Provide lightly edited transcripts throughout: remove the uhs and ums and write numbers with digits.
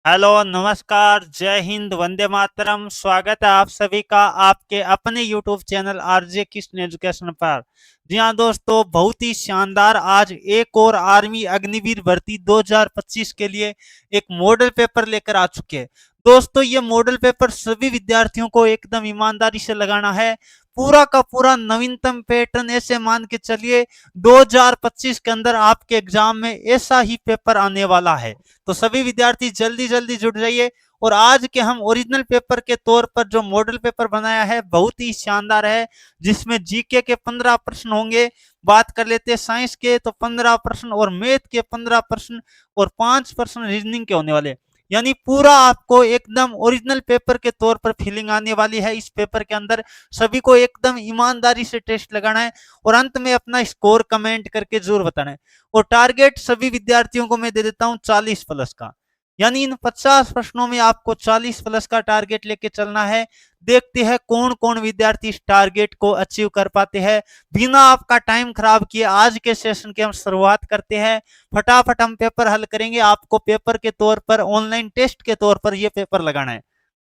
Hello, नमस्कार, जय हिंद, वंदे मातरम। स्वागत है आप सभी का आपके अपने YouTube channel RJ Krishna education पर। जी हाँ दोस्तों, बहुत ही शानदार आज एक और आर्मी अग्निवीर भर्ती 2025 के लिए एक मॉडल पेपर लेकर आ चुके हैं। दोस्तों, ये मॉडल पेपर सभी विद्यार्थियों को एकदम ईमानदारी से लगाना है। पूरा का पूरा नवीनतम पैटर्न, ऐसे मान के चलिए 2025 के अंदर आपके एग्जाम में ऐसा ही पेपर आने वाला है। तो सभी विद्यार्थी जल्दी जल्दी जुड़ जाइए। और आज के हम ओरिजिनल पेपर के तौर पर जो मॉडल पेपर बनाया है बहुत ही शानदार है, जिसमें जीके के 15 प्रश्न होंगे। बात कर लेते हैं साइंस के, तो 15 प्रश्न, और मैथ के 15 प्रश्न, और 5 प्रश्न रीजनिंग के होने वाले। यानी पूरा आपको एकदम ओरिजिनल पेपर के तौर पर फीलिंग आने वाली है। इस पेपर के अंदर सभी को एकदम ईमानदारी से टेस्ट लगाना है और अंत में अपना स्कोर कमेंट करके जरूर बताना है। और टारगेट सभी विद्यार्थियों को मैं दे देता हूं 40 प्लस का। यानी इन 50 प्रश्नों में आपको 40 प्लस का टारगेट लेके चलना है। देखते हैं कौन कौन विद्यार्थी इस टारगेट को अचीव कर पाते हैं। बिना आपका टाइम खराब किए आज के सेशन की हम शुरुआत करते हैं। फटाफट हम पेपर हल करेंगे। आपको पेपर के तौर पर, ऑनलाइन टेस्ट के तौर पर यह पेपर लगाना है।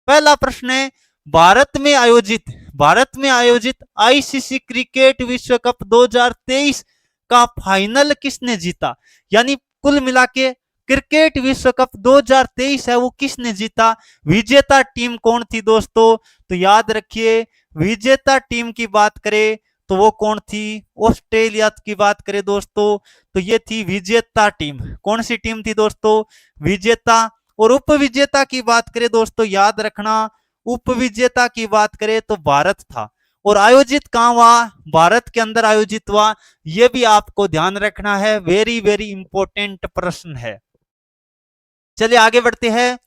पहला प्रश्न है, भारत में आयोजित आईसीसी क्रिकेट विश्व कप 2023 का फाइनल किसने जीता। यानी कुल मिला के क्रिकेट विश्व कप 2023 है वो किसने जीता, विजेता टीम कौन थी दोस्तों। तो याद रखिए, विजेता टीम की बात करें तो वो कौन थी, ऑस्ट्रेलिया की बात करें दोस्तों तो ये थी विजेता टीम। कौन सी टीम थी दोस्तों, विजेता। और उपविजेता की बात करें दोस्तों, याद रखना, उपविजेता की बात करें तो भारत था। और आयोजित कहां हुआ, भारत के अंदर आयोजित हुआ। यह भी आपको ध्यान रखना है, वेरी वेरी इंपॉर्टेंट प्रश्न है। चलिए आगे बढ़ते हैं।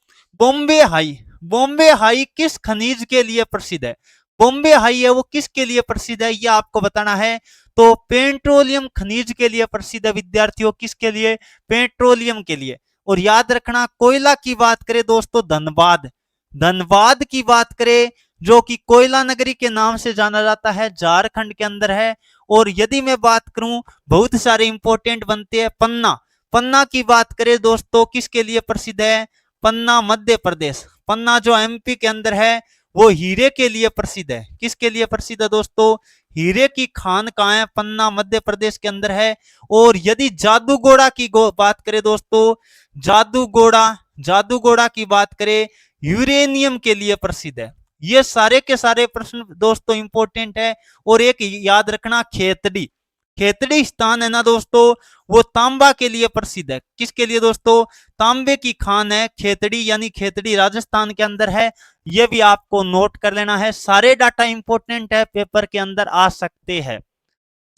बॉम्बे हाई, बॉम्बे हाई किस खनिज के लिए प्रसिद्ध है। बॉम्बे हाई है वो किसके लिए प्रसिद्ध है, यह आपको बताना है। तो पेट्रोलियम खनिज के लिए प्रसिद्ध है विद्यार्थियों, किसके लिए, पेट्रोलियम के लिए। और याद रखना, कोयला की बात करें दोस्तों, धनबाद, धनबाद की बात करें जो कि कोयला नगरी के नाम से जाना जाता है, झारखंड के अंदर है। और यदि मैं बात करूं, बहुत सारे इंपॉर्टेंट बनते हैं। पन्ना, पन्ना की बात करें दोस्तों किसके लिए प्रसिद्ध है, पन्ना मध्य प्रदेश, पन्ना जो एमपी के अंदर है वो हीरे के लिए प्रसिद्ध है। किसके लिए प्रसिद्ध है दोस्तों, हीरे की खान कहाँ है, पन्ना मध्य प्रदेश के अंदर है। और यदि जादूगोड़ा की बात करें दोस्तों, जादूगोड़ा, जादूगोड़ा की बात करें यूरेनियम के लिए प्रसिद्ध है। ये सारे के सारे प्रश्न दोस्तों इंपॉर्टेंट है। और एक याद रखना, खेतड़ी, खेतड़ी स्थान है ना दोस्तों, वो तांबा के लिए प्रसिद्ध है। किसके लिए दोस्तों, तांबे की खान है खेतड़ी, यानी खेतड़ी राजस्थान के अंदर है। यह भी आपको नोट कर लेना है। सारे डाटा इंपॉर्टेंट है, पेपर के अंदर आ सकते हैं।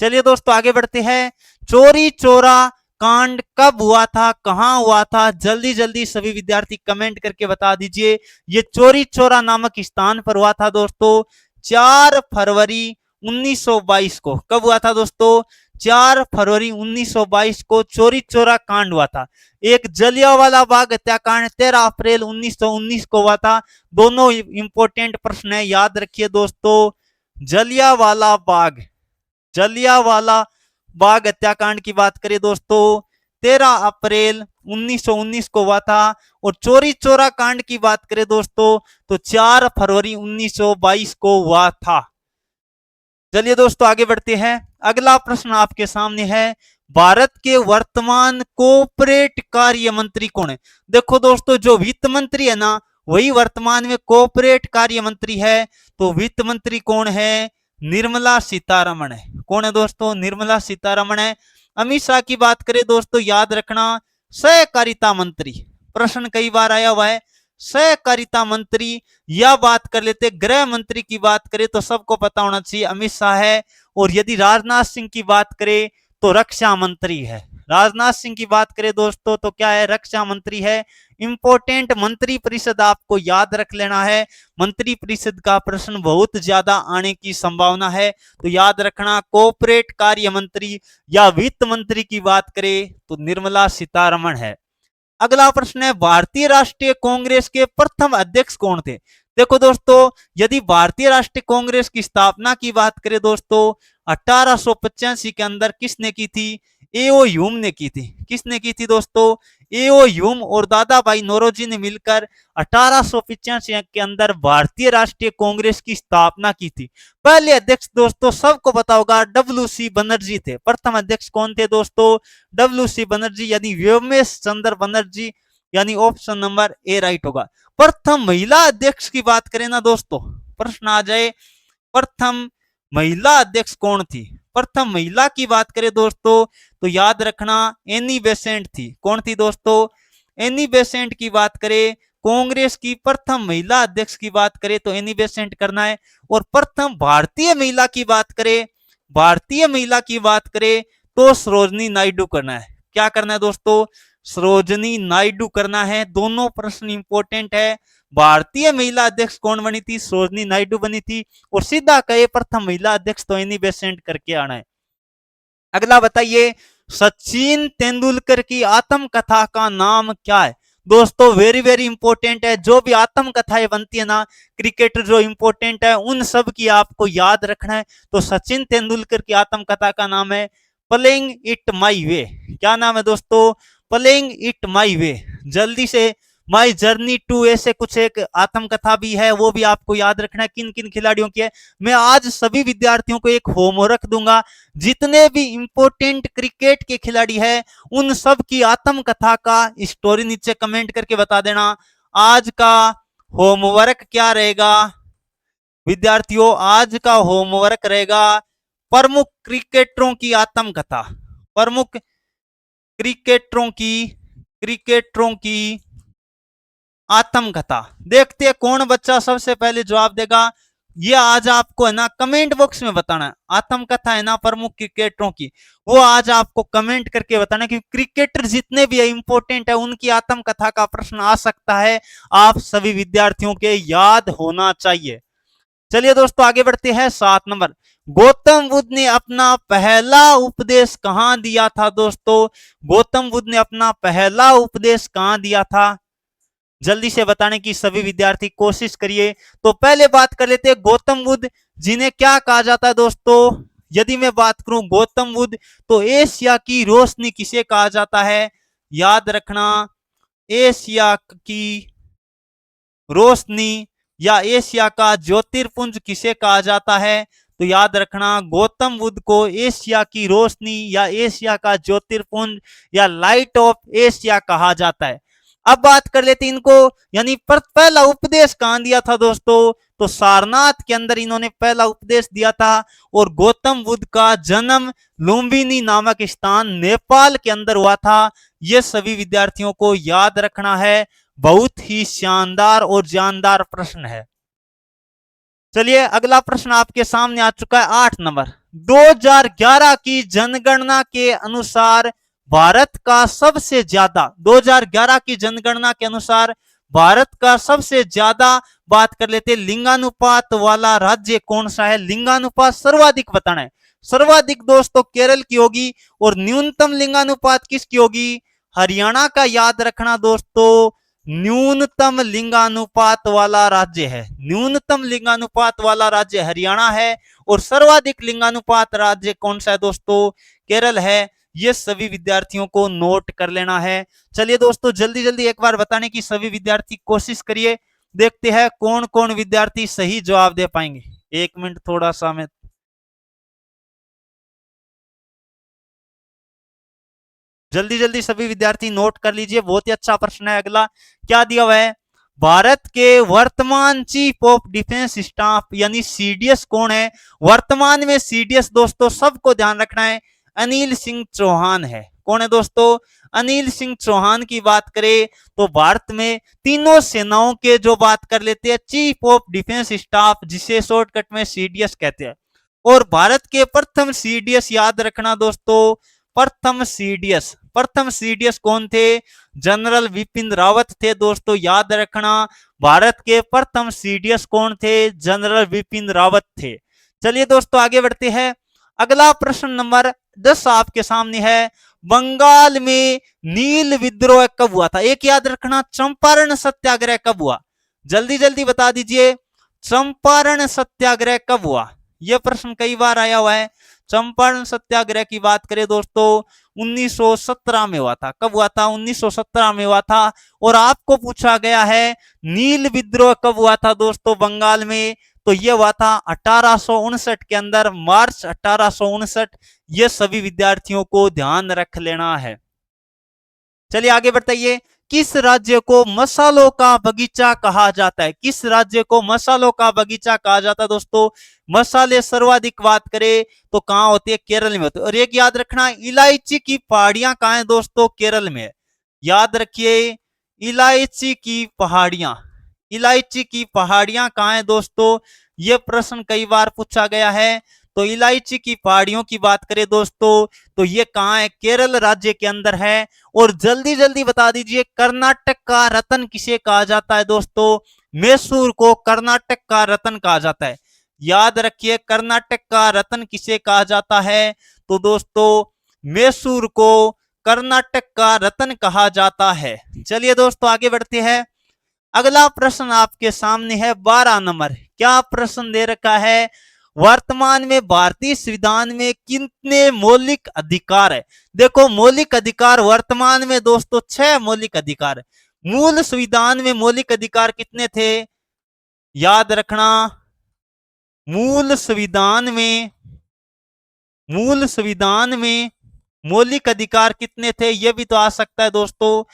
चलिए दोस्तों आगे बढ़ते हैं। चोरी चोरा कांड कब हुआ था, कहां हुआ था, जल्दी जल्दी सभी विद्यार्थी कमेंट करके बता दीजिए। ये चोरी चोरा नामक स्थान पर हुआ था दोस्तों 4 फरवरी 1922 को। कब हुआ था दोस्तों, 4 फरवरी 1922 को चोरी चोरा कांड हुआ था। एक जलियांवाला बाग हत्याकांड 13 अप्रैल 1919 को हुआ था। दोनों इंपॉर्टेंट प्रश्न है, याद रखिए दोस्तों। जलियांवाला बाग, जलियांवाला बाग हत्याकांड की बात करें दोस्तों 13 अप्रैल 1919 को हुआ था। और चोरी चोरा कांड की बात करें दोस्तों तो 4 फरवरी 1922 को हुआ था। चलिए दोस्तों आगे बढ़ते हैं। अगला प्रश्न आपके सामने है, भारत के वर्तमान कोऑपरेट कार्य मंत्री कौन है। देखो दोस्तों, जो वित्त मंत्री है ना वही वर्तमान में कोऑपरेट कार्य मंत्री है। तो वित्त मंत्री कौन है, निर्मला सीतारमण है। कौन है दोस्तों, निर्मला सीतारमण है। अमित शाह की बात करें दोस्तों, याद रखना, सहकारिता मंत्री। प्रश्न कई बार आया हुआ है, सहकारिता मंत्री। या बात कर लेते गृह मंत्री की बात करें तो सबको पता होना चाहिए अमित शाह है। और यदि राजनाथ सिंह की बात करें तो रक्षा मंत्री है। राजनाथ सिंह की बात करें दोस्तों तो क्या है, रक्षा मंत्री है। इंपॉर्टेंट मंत्री परिषद आपको याद रख लेना है। मंत्री परिषद का प्रश्न बहुत ज्यादा आने की संभावना है। तो याद रखना, कोऑपरेट कार्य मंत्री या वित्त मंत्री की बात करें तो निर्मला सीतारमण है। अगला प्रश्न है, भारतीय राष्ट्रीय कांग्रेस के प्रथम अध्यक्ष कौन थे। देखो दोस्तों, यदि भारतीय राष्ट्रीय कांग्रेस की स्थापना की बात करें दोस्तों 1885 के अंदर किसने की थी, एओ ह्यूम ने की थी। किसने की थी दोस्तों, एओ ह्यूम और दादा भाई नौरोजी ने मिलकर 1885 के अंदर भारतीय राष्ट्रीय कांग्रेस की स्थापना की थी। पहले अध्यक्ष दोस्तों सबको पता होगा डब्ल्यू.सी. बनर्जी थे। प्रथम अध्यक्ष कौन थे दोस्तों? डब्ल्यू.सी. बनर्जी यानी व्योमेश चंद्र बनर्जी, यानी ऑप्शन नंबर ए राइट होगा। प्रथम महिला अध्यक्ष की बात करें ना दोस्तों, प्रश्न आ जाए प्रथम महिला अध्यक्ष कौन थी? प्रथम महिला की बात करें दोस्तों तो याद रखना एनी बेसेंट थी। कौन थी दोस्तों? एनी बेसेंट की बात करें, कांग्रेस की प्रथम महिला अध्यक्ष की बात करें तो एनी बेसेंट करना है। और प्रथम भारतीय महिला की बात करें, भारतीय महिला की बात करें तो सरोजनी नायडू करना है। क्या करना है दोस्तों? सरोजनी नायडू करना है। दोनों प्रश्न इंपॉर्टेंट है। भारतीय महिला अध्यक्ष कौन बनी थी? सरोजनी नायडू बनी थी। और सीधा कहे प्रथम महिला अध्यक्ष तो एनी बेसेंट करके आना है। अगला बताइए, सचिन तेंदुलकर की आत्मकथा का नाम क्या है? दोस्तों वेरी वेरी इंपॉर्टेंट है। जो भी आत्मकथाएं बनती है ना क्रिकेटर जो इंपॉर्टेंट है उन सब की आपको याद रखना है। तो सचिन तेंदुलकर की आत्मकथा का नाम है प्लेइंग इट माई वे। क्या नाम है दोस्तों? प्लेइंग इट माई वे। जल्दी से माई जर्नी टू ऐसे कुछ एक आत्मकथा भी है, वो भी आपको याद रखना है किन किन खिलाड़ियों की है। मैं आज सभी विद्यार्थियों को एक होमवर्क दूंगा, जितने भी इंपॉर्टेंट क्रिकेट के खिलाड़ी है उन सब की आत्मकथा का स्टोरी नीचे कमेंट करके बता देना। आज का होमवर्क क्या रहेगा विद्यार्थियों? आज का होमवर्क रहेगा प्रमुख क्रिकेटरों की आत्मकथा। प्रमुख क्रिकेटरों की आत्मकथा। देखते हैं कौन बच्चा सबसे पहले जवाब देगा। ये आज आपको है ना कमेंट बॉक्स में बताना है। आत्मकथा है ना प्रमुख क्रिकेटरों की, वो आज आपको कमेंट करके बताना, क्योंकि क्रिकेटर जितने भी इंपॉर्टेंट है उनकी आत्मकथा का प्रश्न आ सकता है। आप सभी विद्यार्थियों के याद होना चाहिए। चलिए दोस्तों आगे बढ़ते हैं। 7 नंबर, गौतम बुद्ध ने अपना पहला उपदेश कहां दिया था? दोस्तों गौतम बुद्ध ने अपना पहला उपदेश कहां दिया था? जल्दी से बताने की सभी विद्यार्थी कोशिश करिए। तो पहले बात कर लेते हैं गौतम बुद्ध जिन्हें क्या कहा जाता है दोस्तों। यदि मैं बात करूं गौतम बुद्ध तो एशिया की रोशनी किसे कहा जाता है? याद रखना, एशिया की रोशनी या एशिया का ज्योतिर्पुंज किसे कहा जाता है? तो याद रखना गौतम बुद्ध को एशिया की रोशनी या एशिया का ज्योतिर्पुंज या लाइट ऑफ एशिया कहा जाता है। अब बात कर लेते हैं इनको, यानी पहला उपदेश कहां दिया था दोस्तों? तो सारनाथ के अंदर इन्होंने पहला उपदेश दिया था। और गौतम बुद्ध का जन्म लुम्बिनी नामक स्थान नेपाल के अंदर हुआ था। यह सभी विद्यार्थियों को याद रखना है। बहुत ही शानदार और जानदार प्रश्न है। चलिए अगला प्रश्न आपके सामने आ चुका है। 8 नंबर, 2011 की जनगणना के अनुसार भारत का सबसे ज्यादा 2011 की जनगणना के अनुसार भारत का सबसे ज्यादा बात कर लेते लिंगानुपात वाला राज्य कौन सा है? लिंगानुपात सर्वाधिक बताना है। सर्वाधिक दोस्तों केरल की होगी। और न्यूनतम लिंगानुपात किसकी होगी? हरियाणा का। याद रखना दोस्तों न्यूनतम लिंगानुपात वाला राज्य है, न्यूनतम लिंगानुपात वाला राज्य हरियाणा है। और सर्वाधिक लिंगानुपात राज्य कौन सा है दोस्तों? केरल है। ये सभी विद्यार्थियों को नोट कर लेना है। चलिए दोस्तों जल्दी जल्दी एक बार बताने की सभी विद्यार्थी कोशिश करिए। देखते हैं कौन कौन विद्यार्थी सही जवाब दे पाएंगे। 1 मिनट थोड़ा सा मैं जल्दी जल्दी सभी विद्यार्थी नोट कर लीजिए। बहुत ही अच्छा प्रश्न है। अगला क्या दिया हुआ है? भारत के वर्तमान चीफ ऑफ डिफेंस स्टाफ यानी सीडीएस कौन है? वर्तमान में सीडीएस दोस्तों सबको ध्यान रखना है अनिल सिंह चौहान है। कौन है दोस्तों? अनिल सिंह चौहान की बात करें तो भारत में तीनों सेनाओं के जो बात कर लेते हैं चीफ ऑफ डिफेंस स्टाफ, जिसे शॉर्टकट में सीडीएस कहते हैं। और भारत के प्रथम सीडीएस याद रखना दोस्तों, प्रथम सीडीएस कौन थे? जनरल विपिन रावत थे दोस्तों। याद रखना भारत के प्रथम सीडीएस कौन थे? जनरल विपिन रावत थे। चलिए दोस्तों आगे बढ़ते हैं। अगला प्रश्न नंबर 10 आपके सामने है। बंगाल में नील विद्रोह कब हुआ था? एक याद रखना चंपारण सत्याग्रह कब हुआ? जल्दी जल्दी बता दीजिए चंपारण सत्याग्रह कब हुआ? यह प्रश्न कई बार आया हुआ है। चंपारण सत्याग्रह की बात करें दोस्तों 1917 में हुआ था। कब हुआ था? 1917 में हुआ था। और आपको पूछा गया है नील विद्रोह कब हुआ था दोस्तों बंगाल में? तो ये हुआ था 1859 के अंदर, मार्च 1859। ये सभी विद्यार्थियों को ध्यान रख लेना है। चलिए आगे बताइए, किस राज्य को मसालों का बगीचा कहा जाता है? किस राज्य को मसालों का बगीचा कहा जाता है दोस्तों? मसाले सर्वाधिक बात करें तो कहां होती है? केरल में होती है। और एक याद रखना, इलायची की पहाड़ियां कहां है दोस्तों? केरल में है। याद रखिए, इलायची की पहाड़ियां, इलायची की पहाड़ियां कहां है दोस्तों? यह प्रश्न कई बार पूछा गया है। तो इलायची की पहाड़ियों की बात करें दोस्तों तो ये कहां है? केरल राज्य के अंदर है। और जल्दी जल्दी बता दीजिए, कर्नाटक का रतन किसे कहा जाता है दोस्तों? मैसूर को कर्नाटक का रतन कहा जाता है। याद रखिए, कर्नाटक का रतन किसे कहा जाता है? तो दोस्तों मैसूर को कर्नाटक का रतन कहा जाता है। चलिए दोस्तों आगे बढ़ते हैं। अगला प्रश्न आपके सामने है 12 नंबर। क्या प्रश्न दे रखा है? वर्तमान में भारतीय संविधान में कितने मौलिक अधिकार है? देखो, मौलिक अधिकार वर्तमान में दोस्तों 6 मौलिक अधिकार है। मूल संविधान में मौलिक अधिकार कितने थे? याद रखना, मूल संविधान में, मूल संविधान में मौलिक अधिकार कितने थे? यह भी तो आ सकता है दोस्तों।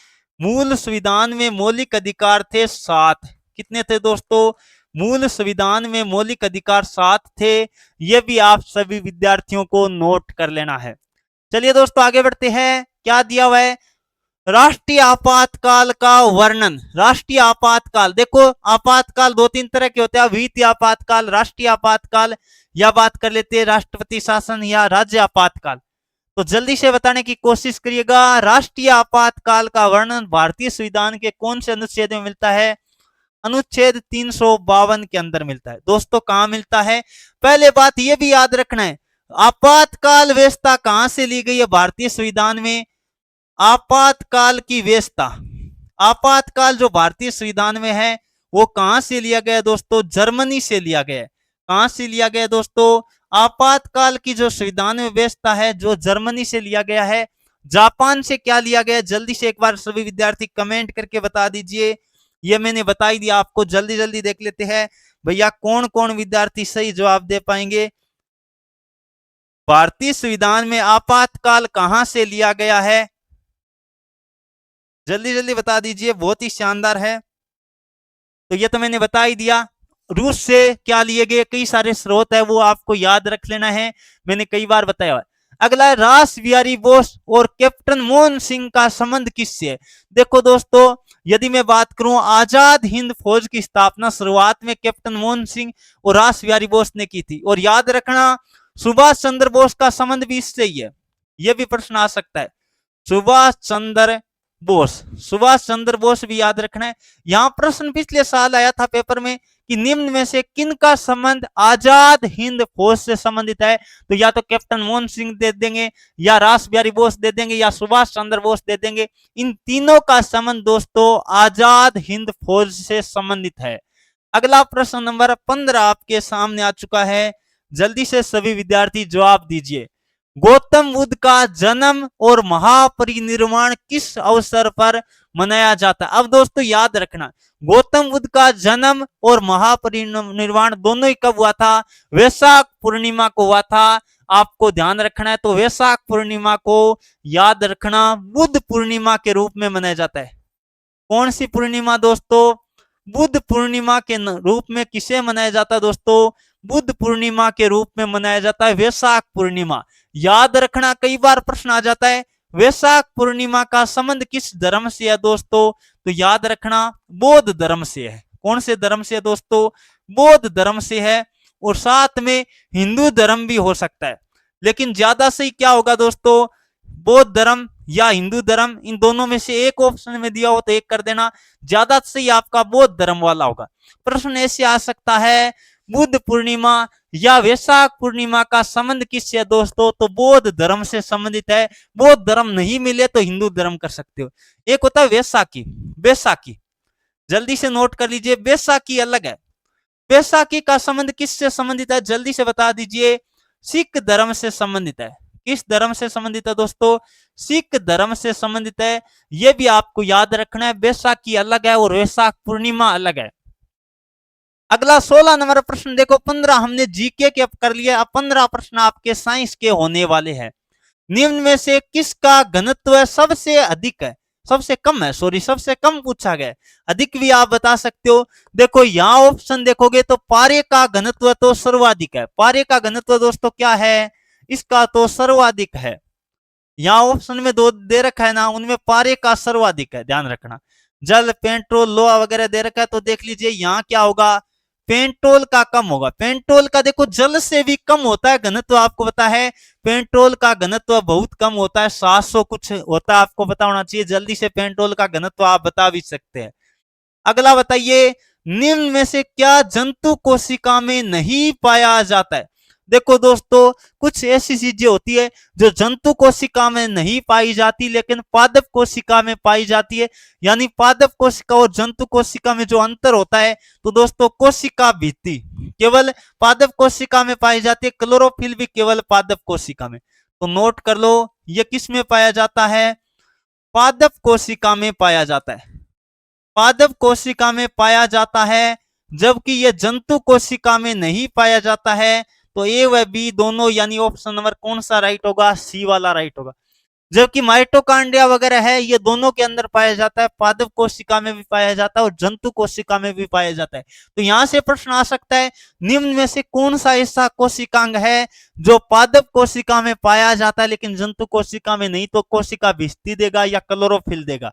मूल संविधान में मौलिक अधिकार थे 7। कितने थे दोस्तों? मूल संविधान में मौलिक अधिकार 7 थे। यह भी आप सभी विद्यार्थियों को नोट कर लेना है। चलिए दोस्तों आगे बढ़ते हैं। क्या दिया हुआ है? राष्ट्रीय आपातकाल का वर्णन। राष्ट्रीय आपातकाल, देखो आपातकाल 2-3 तरह के होते हैं, वित्तीय आपातकाल, राष्ट्रीय आपातकाल, या बात कर लेते हैं राष्ट्रपति शासन या राज्य आपातकाल। तो जल्दी से बताने की कोशिश करिएगा, राष्ट्रीय आपातकाल का वर्णन भारतीय संविधान के कौन से अनुच्छेद में मिलता है? अनुच्छेद 352 के अंदर मिलता है। दोस्तों कहां मिलता है? पहले बात यह भी याद रखना है, आपातकाल व्यवस्था कहां से ली गई है भारतीय संविधान में? आपातकाल की व्यवस्था, आपातकाल जो भारतीय संविधान में है वो कहां से लिया गया दोस्तों? जर्मनी से लिया गया। कहां से लिया गया दोस्तों? आपातकाल की जो संविधान में व्यवस्था है जो जर्मनी से लिया गया है। जापान से क्या लिया गया? जल्दी से एक बार सभी विद्यार्थी कमेंट करके बता दीजिए। ये मैंने बता ही दिया आपको, जल्दी जल्दी देख लेते हैं भैया कौन कौन विद्यार्थी सही जवाब दे पाएंगे। भारतीय संविधान में आपातकाल कहां से लिया गया है? जल्दी जल्दी बता दीजिए, बहुत ही शानदार है। तो ये तो मैंने बता ही दिया। रूस से क्या लिए गए? कई सारे स्रोत है, वो आपको याद रख लेना है, मैंने कई बार बताया। अगला है रास बिहारी बोस और कैप्टन मोहन सिंह का संबंध किससे है? देखो दोस्तों, यदि मैं बात करूं, आजाद हिंद फौज की स्थापना शुरुआत में कैप्टन मोहन सिंह और रास बिहारी बोस ने की थी। और याद रखना, सुभाष चंद्र बोस का संबंध भी इससे ही है। यह भी प्रश्न आ सकता है, सुभाष चंद्र बोस, सुभाष चंद्र बोस भी याद रखना है। यहां प्रश्न पिछले साल आया था पेपर में कि निम्न में से किन का संबंध आजाद हिंद फौज से संबंधित है? तो या तो कैप्टन मोहन सिंह दे देंगे, या रास बिहारी बोस दे देंगे, या सुभाष चंद्र बोस दे देंगे। इन तीनों का संबंध दोस्तों आजाद हिंद फौज से संबंधित है। अगला प्रश्न नंबर 15 आपके सामने आ चुका है, जल्दी से सभी विद्यार्थी जवाब दीजिए। गौतम बुद्ध का जन्म और महापरिनिर्वाण किस अवसर पर मनाया जाता है? अब दोस्तों याद रखना, गौतम बुद्ध का जन्म और महापरिनिर्वाण दोनों ही कब हुआ था? वैशाख पूर्णिमा को हुआ था। आपको ध्यान रखना है। तो वैशाख पूर्णिमा को याद रखना बुद्ध पूर्णिमा के रूप में मनाया जाता है। कौन सी पूर्णिमा दोस्तों? बुद्ध पूर्णिमा के रूप में किसे मनाया जाता है दोस्तों? बुद्ध पूर्णिमा के रूप में मनाया जाता है वैशाख पूर्णिमा। याद रखना, कई बार प्रश्न आ जाता है वैशाख पूर्णिमा का संबंध किस धर्म से है दोस्तों? तो याद रखना बौद्ध धर्म से है। कौन से धर्म से है दोस्तों? बौद्ध धर्म से है। और साथ में हिंदू धर्म भी हो सकता है, लेकिन ज्यादा सही क्या होगा दोस्तों? बौद्ध धर्म या हिंदू धर्म, इन दोनों में से एक ऑप्शन में दिया हो तो एक कर देना। ज्यादा सही आपका बौद्ध धर्म वाला होगा। प्रश्न ऐसे आ सकता है, बुद्ध पूर्णिमा या वैशाख पूर्णिमा का संबंध किससे है दोस्तों? तो बौद्ध धर्म से संबंधित है। बौद्ध धर्म नहीं मिले तो हिंदू धर्म कर सकते हो। एक होता है वैशाखी, वैशाखी जल्दी से नोट कर लीजिए, वैशाखी अलग है। वैशाखी का संबंध किससे संबंधित है? जल्दी से बता दीजिए। सिख धर्म से संबंधित है। किस धर्म से संबंधित है दोस्तों? सिख धर्म से संबंधित है। यह भी आपको याद रखना है। बैसाखी अलग है और वैशाख पूर्णिमा अलग है। अगला 16 नंबर प्रश्न देखो। 15 हमने जीके के अब कर लिया। अब 15 प्रश्न आपके साइंस के होने वाले हैं। निम्न में से किसका घनत्व सबसे अधिक है? सबसे कम है, सॉरी सबसे कम पूछा गया। अधिक भी आप बता सकते हो। देखो यहाँ ऑप्शन देखोगे तो पारे का घनत्व तो सर्वाधिक है। पारे का घनत्व दोस्तों क्या है? इसका तो सर्वाधिक है। यहाँ ऑप्शन में दो दे रखा है ना, उनमें पारे का सर्वाधिक है, ध्यान रखना। जल, पेट्रोल, लोहा वगैरह दे रखा है तो देख लीजिए यहाँ क्या होगा, पेट्रोल का कम होगा। पेट्रोल का देखो जल से भी कम होता है घनत्व, आपको पता है। पेट्रोल का घनत्व बहुत कम होता है, 700 कुछ होता है, आपको पता होना चाहिए। जल्दी से पेट्रोल का घनत्व आप बता भी सकते हैं। अगला बताइए, निम्न में से क्या जंतु कोशिका में नहीं पाया जाता है? देखो दोस्तों, कुछ ऐसी चीजें होती है जो जंतु कोशिका में नहीं पाई जाती लेकिन पादप कोशिका में पाई जाती है। यानी पादप कोशिका और जंतु कोशिका में जो अंतर होता है, तो दोस्तों कोशिका भित्ति केवल पादप कोशिका में पाई जाती है, क्लोरोफिल भी केवल पादप कोशिका में। तो नोट कर लो, ये किस में पाया जाता है? पादप कोशिका में पाया जाता है। पादप कोशिका में पाया जाता है, जबकि यह जंतु कोशिका में नहीं पाया जाता है। तो ए व बी दोनों, यानी ऑप्शन नंबर कौन सा राइट होगा? सी वाला राइट होगा। जबकि माइटोकांड्रिया वगैरह है, ये दोनों के अंदर पाया जाता है, पादप कोशिका में भी पाया जाता है और जंतु कोशिका में भी पाया जाता है। तो यहां से प्रश्न आ सकता है, निम्न में से कौन सा ऐसा कोशिकांग है जो पादप कोशिका में पाया जाता है लेकिन जंतु कोशिका में नहीं? तो कोशिका भित्ति देगा या क्लोरोफिल देगा।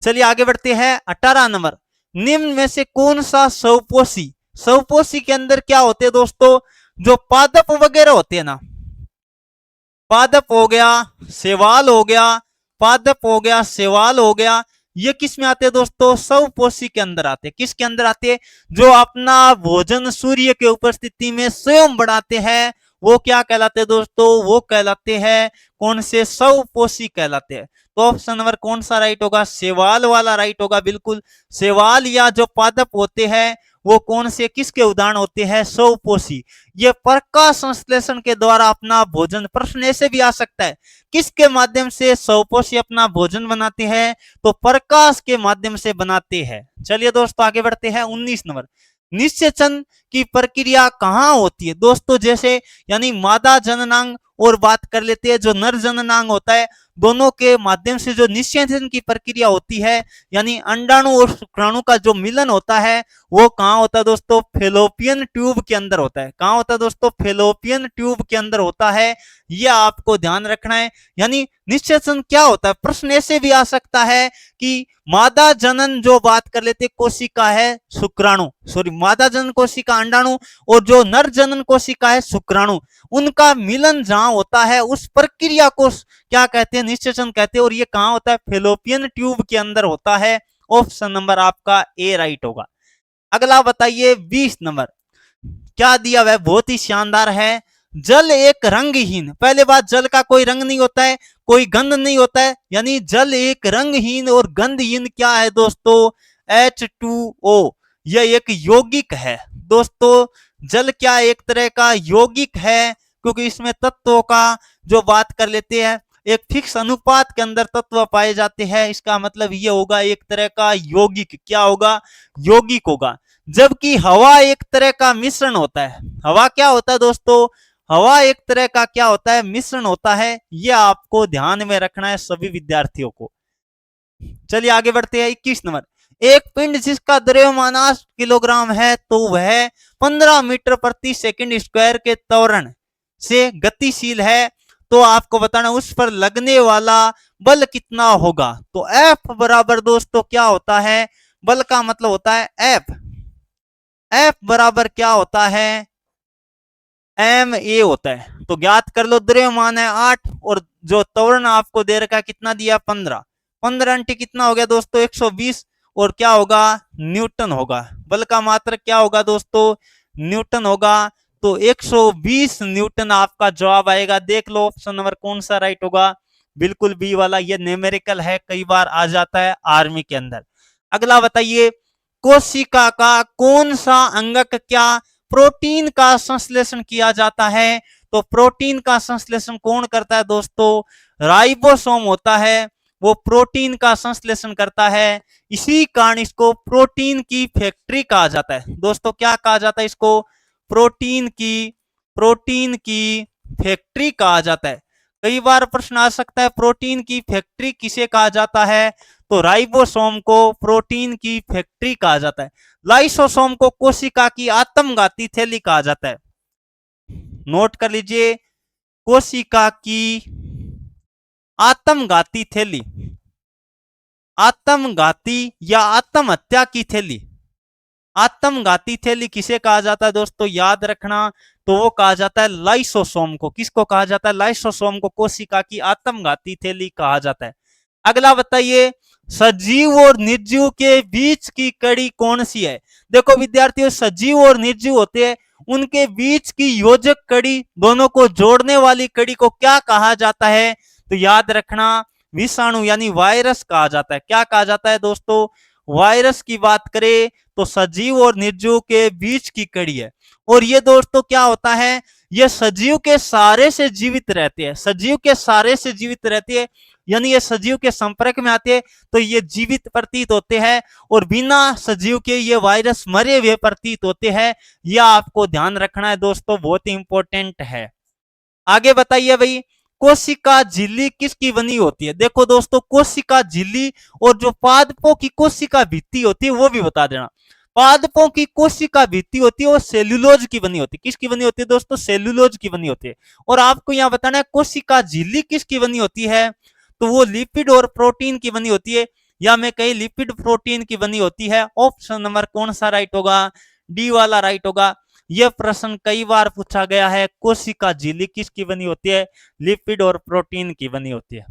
चलिए आगे बढ़ते हैं। 18 नंबर, निम्न में से कौन सा स्वपोषी? स्वपोषी के अंदर क्या होते हैं दोस्तों? जो पादप वगैरह होते हैं ना, पादप हो गया, शैवाल हो गया, पादप हो गया, शैवाल हो गया, ये किस में आते हैं दोस्तों? स्वपोषी के अंदर आते हैं। किसके अंदर आते हैं? जो अपना भोजन सूर्य के उपस्थिति में स्वयं बढ़ाते हैं, वो क्या कहलाते हैं दोस्तों? वो कहलाते हैं कौन से? स्वपोषी कहलाते हैं। तो ऑप्शन नंबर कौन सा राइट होगा? शैवाल वाला राइट होगा, बिल्कुल। शैवाल या जो पादप होते हैं वो कौन से, किसके उदाहरण होते हैं? स्वपोषी। ये प्रकाश संश्लेषण के द्वारा अपना भोजन, प्रश्न ऐसे भी आ सकता है, किसके माध्यम से स्वपोषी अपना भोजन बनाते हैं? तो प्रकाश के माध्यम से बनाते हैं। चलिए दोस्तों आगे बढ़ते हैं। 19 नंबर, निषेचन की प्रक्रिया कहाँ होती है? दोस्तों जैसे यानी मादा जननांग और बात कर लेते हैं, जो नर जननांग होता है, दोनों के माध्यम से जो निषेचन की प्रक्रिया होती है, यानी अंडाणु और शुक्राणु का जो मिलन होता है, वो कहाँ होता है दोस्तों? फेलोपियन ट्यूब के अंदर होता है। कहाँ होता है दोस्तों? फेलोपियन ट्यूब के अंदर होता है। यह आपको ध्यान रखना है। यानी निषेचन क्या होता है? प्रश्न ऐसे भी आ सकता है कि मादा जनन जो बात कर लेते कोशिका है शुक्राणु, सॉरी मादा जनन कोशिका अंडाणु, और जो नर जनन कोशिका है शुक्राणु, उनका मिलन जहां होता है उस प्रक्रिया को क्या कहते हैं? निषेचन कहते हैं। और ये कहां होता है? फेलोपियन ट्यूब के अंदर होता है। ऑप्शन नंबर आपका ए राइट होगा। अगला बताइए 20 नंबर, क्या दिया हुआ है? बहुत ही शानदार है। जल एक रंगहीन, पहले बात जल का कोई रंग नहीं होता है, कोई गंध नहीं होता है, यानी जल एक रंगहीन और गंधहीन क्या है दोस्तों? H2O। यह एक यौगिक है दोस्तों। जल क्या एक तरह का यौगिक है, क्योंकि इसमें तत्वों का जो बात कर लेते हैं, एक फिक्स अनुपात के अंदर तत्व पाए जाते हैं। इसका मतलब ये होगा एक तरह का यौगिक। क्या होगा? यौगिक होगा। जबकि हवा एक तरह का मिश्रण होता है। हवा क्या होता है दोस्तों? हवा एक तरह का क्या होता है? मिश्रण होता है। यह आपको ध्यान में रखना है सभी विद्यार्थियों को। चलिए आगे बढ़ते हैं। 21 नंबर, एक पिंड जिसका द्रव्यमान 8 किलोग्राम है, तो वह 15 मीटर प्रति सेकंड स्क्वायर के त्वरण से गतिशील है। तो आपको बताना उस पर लगने वाला बल कितना होगा? तो F बराबर दोस्तों क्या होता है? बल का मतलब होता है F। F बराबर क्या होता है? ma होता है। तो ज्ञात कर लो, द्रव्यमान है 8 और जो त्वरण आपको दे रखा है कितना दिया? 15। 15 इंटू कितना हो गया दोस्तों? 120। और क्या होगा? न्यूटन होगा। बल का मात्रक क्या होगा दोस्तों? न्यूटन होगा। तो 120 न्यूटन आपका जवाब आएगा। देख लो ऑप्शन नंबर कौन सा राइट होगा? बिल्कुल बी वाला। ये न्यूमेरिकल है, कई बार आ जाता है आर्मी के अंदर। अगला बताइए, कोशिका का कौन सा अंगक क्या प्रोटीन का संश्लेषण किया जाता है? तो प्रोटीन का संश्लेषण कौन करता है दोस्तों? राइबोसोम होता है, वो प्रोटीन का संश्लेषण करता है। इसी कारण इसको प्रोटीन की फैक्ट्री कहा जाता है दोस्तों। क्या कहा जाता है इसको? प्रोटीन की फैक्ट्री कहा जाता है। कई बार प्रश्न आ सकता है प्रोटीन की फैक्ट्री किसे कहा जाता है? तो राइबोसोम को प्रोटीन की फैक्ट्री कहा जाता है। लाइसोसोम को कोशिका की आत्मघाती थैली कहा जाता है। नोट कर लीजिए, कोशिका की आत्मघाती थैली, आत्मघाती या आत्महत्या की थैली, आत्मघाती थैली किसे कहा जाता है दोस्तों? याद रखना, तो वो कहा जाता है लाइसोसोम को। किसको कहा जाता है? लाइसोसोम को कोशिका की आत्मघाती थैली कहा जाता है। अगला बताइए, सजीव और निर्जीव के बीच की कड़ी कौन सी है? देखो विद्यार्थियों, सजीव और निर्जीव होते हैं, उनके बीच की योजक कड़ी, दोनों को जोड़ने वाली कड़ी को क्या कहा जाता है? तो याद रखना, विषाणु यानी वायरस कहा जाता है। क्या कहा जाता है दोस्तों? वायरस की बात करें तो सजीव और निर्जीव के बीच की कड़ी है। और ये दोस्तों क्या होता है? ये सजीव के सहारे से जीवित रहते हैं, सजीव के सहारे से जीवित रहती है, यानी ये सजीव के संपर्क में आते हैं तो ये जीवित प्रतीत होते हैं, और बिना सजीव के ये वायरस मरे हुए प्रतीत होते हैं। यह आपको ध्यान रखना है दोस्तों, बहुत ही इंपॉर्टेंट है। आगे बताइए भाई, कोशिका झिल्ली किसकी बनी होती है? देखो दोस्तों, कोशिका झिल्ली और जो पादपों की कोशिका भित्ति होती है वो भी बता देना। पादपों की कोशिका भित्ति होती है वो सेल्यूलोज की बनी होती है। किसकी बनी होती है दोस्तों? सेल्यूलोज की बनी होती है। और आपको यहां बताना है कोशिका झिल्ली किसकी बनी होती है? तो वो लिपिड और प्रोटीन की बनी होती है, या मैं कहीं लिपिड प्रोटीन की बनी होती है। ऑप्शन नंबर कौन सा राइट होगा? डी वाला राइट होगा। यह प्रश्न कई बार पूछा गया है, कोशिका झिल्ली किसकी बनी होती है? लिपिड और प्रोटीन की बनी होती है।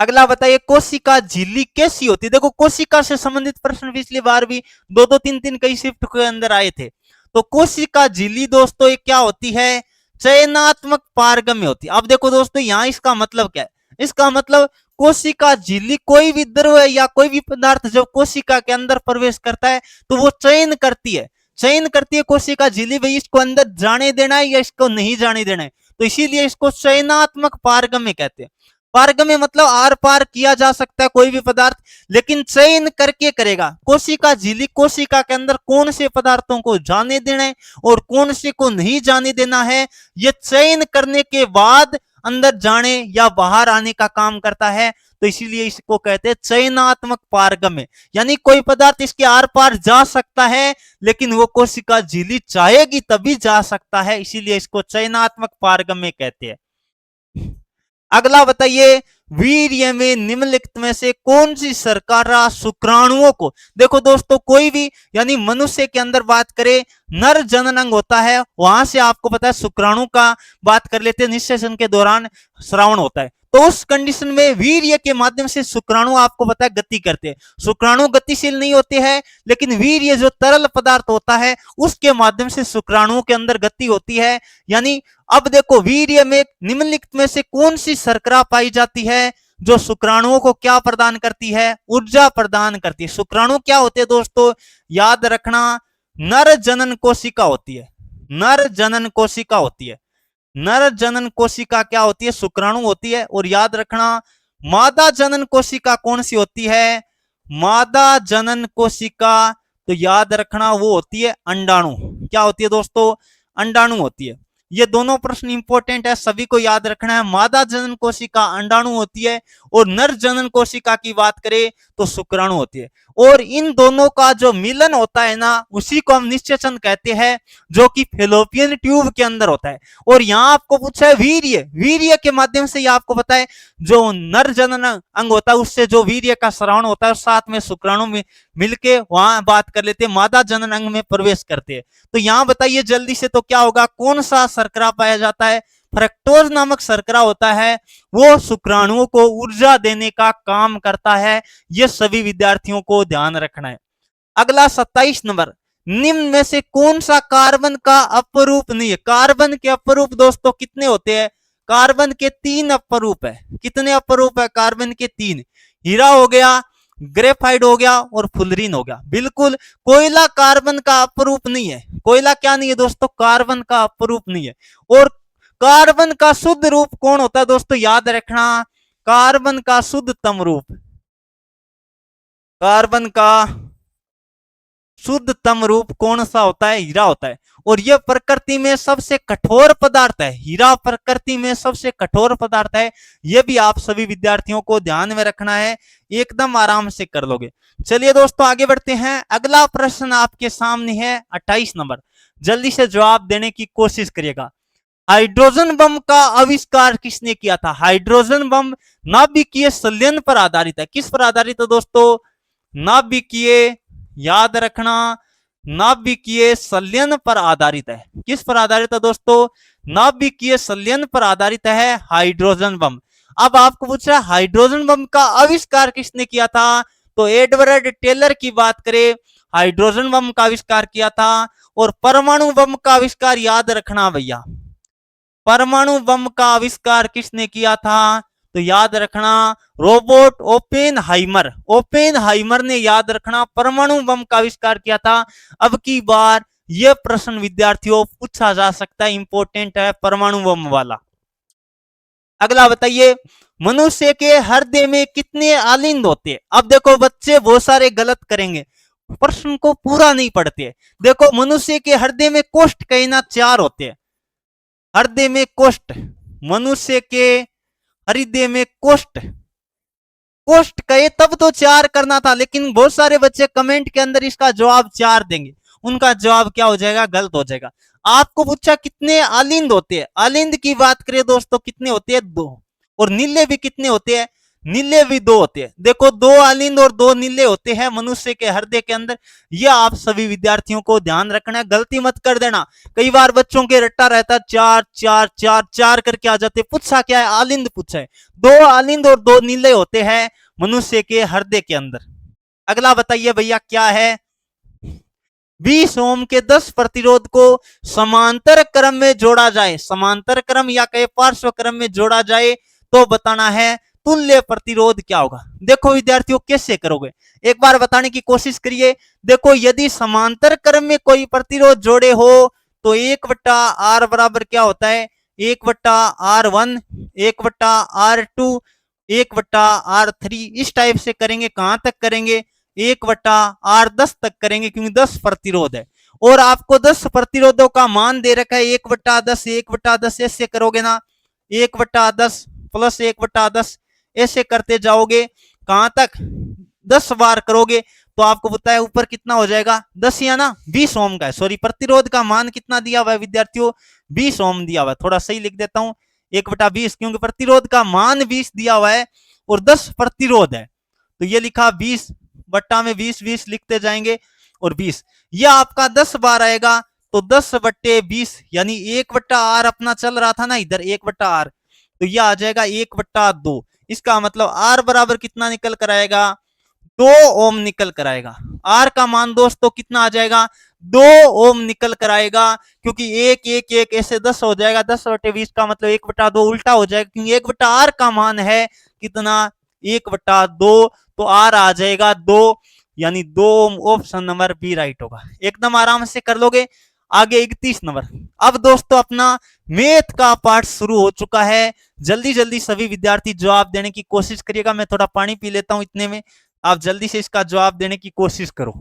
अगला बताइए, कोशिका झिल्ली कैसी होती है? देखो, कोशिका से संबंधित प्रश्न पिछली बार भी दो दो तीन तीन कई शिफ्ट के अंदर आए थे। तो कोशिका झिल्ली दोस्तों ये क्या होती है? चयनात्मक पारगम्य होती है। अब देखो दोस्तों, यहां इसका मतलब क्या है? इसका मतलब कोशिका झिल्ली कोई भी द्रव या कोई भी पदार्थ जब कोशिका के अंदर प्रवेश करता है तो वो चयन करती है, चयन करती है कोशिका झिल्ली, भाई इसको अंदर जाने देना है या इसको नहीं जाने देना है। तो इसीलिए इसको चयनात्मक पारगम्य कहते हैं। पारगम्य मतलब आर पार किया जा सकता है कोई भी पदार्थ, लेकिन चयन करके करेगा। कोशिका झिल्ली कोशिका के अंदर कौन से पदार्थों को जाने देना है और कौन से को नहीं जाने देना है, ये चयन करने के बाद अंदर जाने या बाहर आने का काम करता है। तो इसीलिए इसको कहते हैं चयनात्मक पारगम्य, यानी कोई पदार्थ इसके आर पार जा सकता है लेकिन वो कोशिका झिल्ली चाहेगी तभी जा सकता है, इसीलिए इसको चयनात्मक पारगम्य कहते हैं। अगला बताइए, वीर्य में निम्नलिखित में से कौन सी शर्करा शुक्राणुओं को, देखो दोस्तों कोई भी यानी मनुष्य के अंदर बात करें, नर जनन अंग होता है, वहां से आपको पता है शुक्राणु का बात कर लेते हैं, निषेचन के दौरान श्रावण होता है, तो उस कंडीशन में वीर्य के माध्यम से शुक्राणु आपको पता है गति करते हैं। शुक्राणु गतिशील नहीं होते हैं, लेकिन वीर्य जो तरल पदार्थ होता है उसके माध्यम से शुक्राणुओं के अंदर गति होती है। यानी अब देखो, वीर्य में निम्नलिखित में से कौन सी शर्करा पाई जाती है जो शुक्राणुओं को क्या प्रदान करती है? ऊर्जा प्रदान करती है। शुक्राणु क्या होते हैं दोस्तों? याद रखना, नर जनन कोशिका होती है, नर जनन कोशिका होती है। नर जनन कोशिका क्या होती है? शुक्राणु होती है। और याद रखना, मादा जनन कोशिका कौन सी होती है? मादा जनन कोशिका, तो याद रखना वो होती है अंडाणु। क्या होती है दोस्तों? अंडाणु होती है। ये दोनों प्रश्न इंपॉर्टेंट है, सभी को याद रखना है। मादा जनन कोशिका अंडाणु होती है और नर जनन कोशिका की बात करें तो शुक्राणु होती है। और इन दोनों का जो मिलन होता है ना, उसी को हम निषेचन कहते हैं, जो कि फेलोपियन ट्यूब के अंदर होता है। और यहाँ आपको पूछा है वीर्य, वीर्य के माध्यम से आपको पता है जो नर जनन अंग होता है उससे जो वीर्य का स्रावण होता है, साथ में शुक्राणु में मिलके वहां बात कर लेते हैं, मादा जनन अंग में प्रवेश करते हैं। तो यहाँ बताइए जल्दी से, तो क्या होगा? कौन सा शर्करा पाया जाता है? फ्रक्टोज नामक शर्करा होता है, वो शुक्राणुओं को ऊर्जा देने का काम करता है। ये सभी विद्यार्थियों को ध्यान रखना है। अगला 27 नंबर, निम्न में से कौन सा कार्बन का अपरूप नहीं है? कार्बन के अपरूप दोस्तों कितने होते हैं? कार्बन के 3 अपरूप है। कितने अपरूप है कार्बन के? 3। हीरा हो गया, ग्रेफाइड हो गया और फुलरीन हो गया। बिल्कुल कोयला कार्बन का अपरूप नहीं है। कोयला क्या नहीं है दोस्तों? कार्बन का अपरूप नहीं है। और कार्बन का शुद्ध रूप कौन होता है दोस्तों? याद रखना, कार्बन का शुद्धतम रूप, कार्बन का शुद्धतम रूप कौन सा होता है? हीरा होता है। और यह प्रकृति में सबसे कठोर पदार्थ है। हीरा प्रकृति में सबसे कठोर पदार्थ है। यह भी आप सभी विद्यार्थियों को ध्यान में रखना है, एकदम आराम से कर लोगे। चलिए दोस्तों आगे बढ़ते हैं। अगला प्रश्न आपके सामने है 28 नंबर। जल्दी से जवाब देने की कोशिश करिएगा। हाइड्रोजन बम का आविष्कार किसने किया था? हाइड्रोजन बम नाभिकीय संलयन पर आधारित है। किस पर आधारित है दोस्तों? नाभिकीय, याद रखना, नाभिकीय संलयन पर आधारित है। किस पर आधारित है दोस्तों? नाभिकीय संलयन पर आधारित है हाइड्रोजन बम। अब आपको पूछ रहा है हाइड्रोजन बम का आविष्कार किसने किया था? तो एडवर्ड टेलर की बात करें, हाइड्रोजन बम का आविष्कार किया था। और परमाणु बम का आविष्कार याद रखना भैया, परमाणु बम का आविष्कार किसने किया था? तो याद रखना रोबर्ट ओपेनहाइमर। ओपेनहाइमर ने, याद रखना, परमाणु बम का आविष्कार किया था। अब की बार यह प्रश्न विद्यार्थियों पूछा जा सकता है, इंपॉर्टेंट है परमाणु बम वाला। अगला बताइए, मनुष्य के हृदय में कितने आलिंद होते हैं? अब देखो बच्चे बहुत सारे गलत करेंगे, प्रश्न को पूरा नहीं पढ़ते। देखो मनुष्य के हृदय में कोष्ठ कहीं ना 4 होते हैं। हृदय में कोष्ठ, मनुष्य के हृदय में कोष्ठ, कोष्ठ कहे तब तो 4 करना था, लेकिन बहुत सारे बच्चे कमेंट के अंदर इसका जवाब 4 देंगे। उनका जवाब क्या हो जाएगा? गलत हो जाएगा। आपको पूछा कितने आलिंद होते हैं। आलिंद की बात करें दोस्तों, कितने होते हैं? 2। और नीले भी कितने होते हैं? नीले भी 2 होते हैं। देखो 2 आलिंद और 2 नीले होते हैं मनुष्य के हृदय के अंदर। यह आप सभी विद्यार्थियों को ध्यान रखना है, गलती मत कर देना। कई बार बच्चों के रट्टा रहता 4 4 4 4 करके आ जाते। पूछा क्या है? आलिंद पूछा है। 2 आलिंद और 2 नीले होते हैं मनुष्य के हृदय के अंदर। अगला बताइए भैया क्या है? 20 ओम के 10 प्रतिरोध को समांतर क्रम में जोड़ा जाए, समांतर क्रम या कहे पार्श्व क्रम में जोड़ा जाए तो बताना है तुल्य प्रतिरोध क्या होगा। देखो विद्यार्थियों कैसे करोगे, एक बार बताने की कोशिश करिए। देखो यदि समांतर क्रम में कोई प्रतिरोध जोड़े हो तो 1/r बराबर क्या होता है? 1/r1, 1/r2, 1/r3। इस टाइप से करेंगे। कहां तक करेंगे? 1/r10 तक करेंगे, क्योंकि 10 प्रतिरोध है। और आपको 10 प्रतिरोधों का मान दे रखा है 1/10, 1/10। ऐसे करोगे ना, 1/10 प्लस 1/10 ऐसे करते जाओगे। कहां तक? 10 बार करोगे तो आपको पता है ऊपर कितना हो जाएगा? 10 या ना 20 ओम का है। सॉरी, प्रतिरोध का मान कितना दिया हुआ है विद्यार्थियों? 20 ओम दिया हुआ है। थोड़ा सही लिख देता हूं, 1/20, क्योंकि प्रतिरोध का मान 20 दिया हुआ है और 10 प्रतिरोध है। तो ये लिखा 20 बट्टा में 20, 20 लिखते जाएंगे और 20, यह आपका 10 बार आएगा। तो 10/20 यानी 1/r अपना चल रहा था ना इधर, 1/r, तो यह आ जाएगा 1/2। इसका मतलब r बराबर कितना निकल कर आएगा? 2 ओम निकल कर आएगा। r का मान दोस्तों कितना आ जाएगा? 2 ओम निकल कर आएगा, क्योंकि 1 1 1 ऐसे 10 हो जाएगा। 10/20 का मतलब 1/2 उल्टा हो जाएगा, क्योंकि 1/r का मान है कितना? 1/2। तो r आ जाएगा 2, यानी 2 ओम। ऑप्शन नंबर बी राइट होगा। एकदम आराम से कर लोगे। आगे 31 नंबर। अब दोस्तों अपना मैथ का पार्ट शुरू हो चुका है। जल्दी जल्दी सभी विद्यार्थी जवाब देने की कोशिश करिएगा। मैं थोड़ा पानी पी लेता हूं, इतने में आप जल्दी से इसका जवाब देने की कोशिश करो।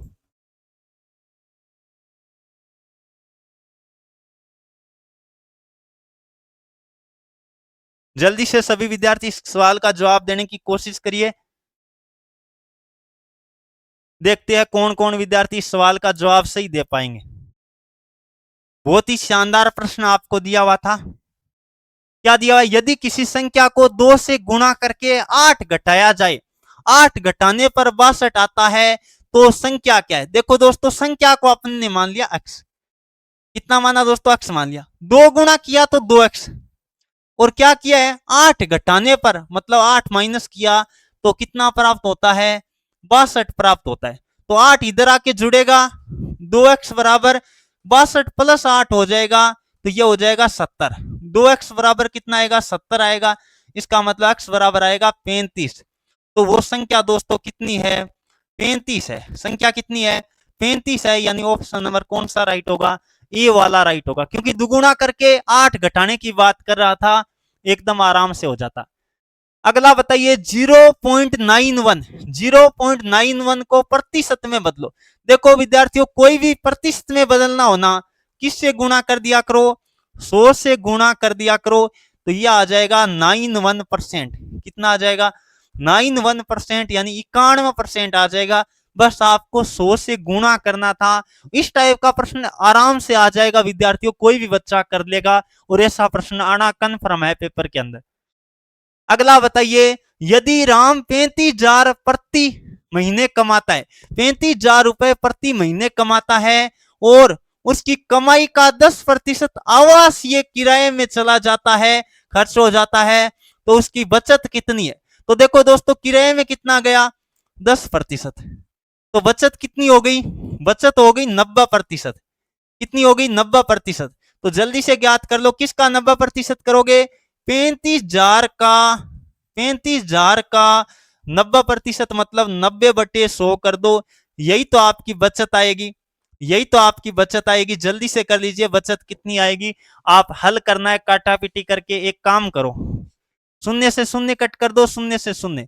जल्दी से सभी विद्यार्थी इस सवाल का जवाब देने की कोशिश करिए। देखते हैं कौन कौन विद्यार्थी इस सवाल का जवाब सही दे पाएंगे। बहुत ही शानदार प्रश्न आपको दिया हुआ था। क्या दिया हुआ? यदि किसी संख्या को 2 से गुणा करके 8 घटाया जाए, 8 घटाने पर 62 आता है, तो संख्या क्या है? देखो दोस्तों, संख्या को अपन ने मान लिया x। कितना माना दोस्तों? x मान लिया। 2 गुणा किया तो 2x, और क्या किया है? 8 घटाने पर मतलब 8 माइनस किया तो कितना प्राप्त होता है? 62 प्राप्त होता है। तो 8 इधर आके जुड़ेगा, 2x बराबर 62 प्लस 8 हो जाएगा, तो ये हो जाएगा 70। 2x बराबर कितना आएगा? 70 आएगा। इसका मतलब x बराबर आएगा 35। तो वो संख्या दोस्तों कितनी है? 35 है। संख्या कितनी है? 35 है, यानी ऑप्शन नंबर कौन सा राइट होगा? ए वाला राइट होगा, क्योंकि दुगुना करके 8 घटाने की बात कर रहा था, एकदम आराम से हो जाता। अगला बताइए 0.91, 0.91 को प्रतिशत में बदलो। देखो विद्यार्थियों, कोई भी प्रतिशत में बदलना हो ना, किससे गुणा कर दिया करो? 100 से गुणा कर दिया करो, तो यह आ जाएगा 91%। कितना आ जाएगा? 91%, यानी 91% आ जाएगा। बस आपको 100 से गुणा करना था। इस टाइप का प्रश्न आराम से आ जाएगा विद्यार्थियों, कोई भी बच्चा कर लेगा, और ऐसा प्रश्न आना कन्फर्म है पेपर के अंदर। अगला बताइए, यदि राम 35,000 प्रति महीने कमाता है, 35,000 रुपए प्रति महीने कमाता है, और उसकी कमाई का 10% आवासीय किराए में चला जाता है, खर्च हो जाता है, तो उसकी बचत कितनी है? तो देखो दोस्तों, किराए में कितना गया? 10%। तो बचत कितनी हो गई? बचत हो गई 90%। कितनी हो गई? 90%। तो जल्दी से ज्ञात कर लो, किसका 90% करोगे? 35,000 का, 35,000 का 90% मतलब 90/100 कर दो। यही तो आपकी बचत आएगी, यही तो आपकी बचत आएगी। जल्दी से कर लीजिए, बचत कितनी आएगी? आप हल करना है काटा पीटी करके। एक काम करो, शून्य से शून्य कट कर दो, शून्य से शून्य।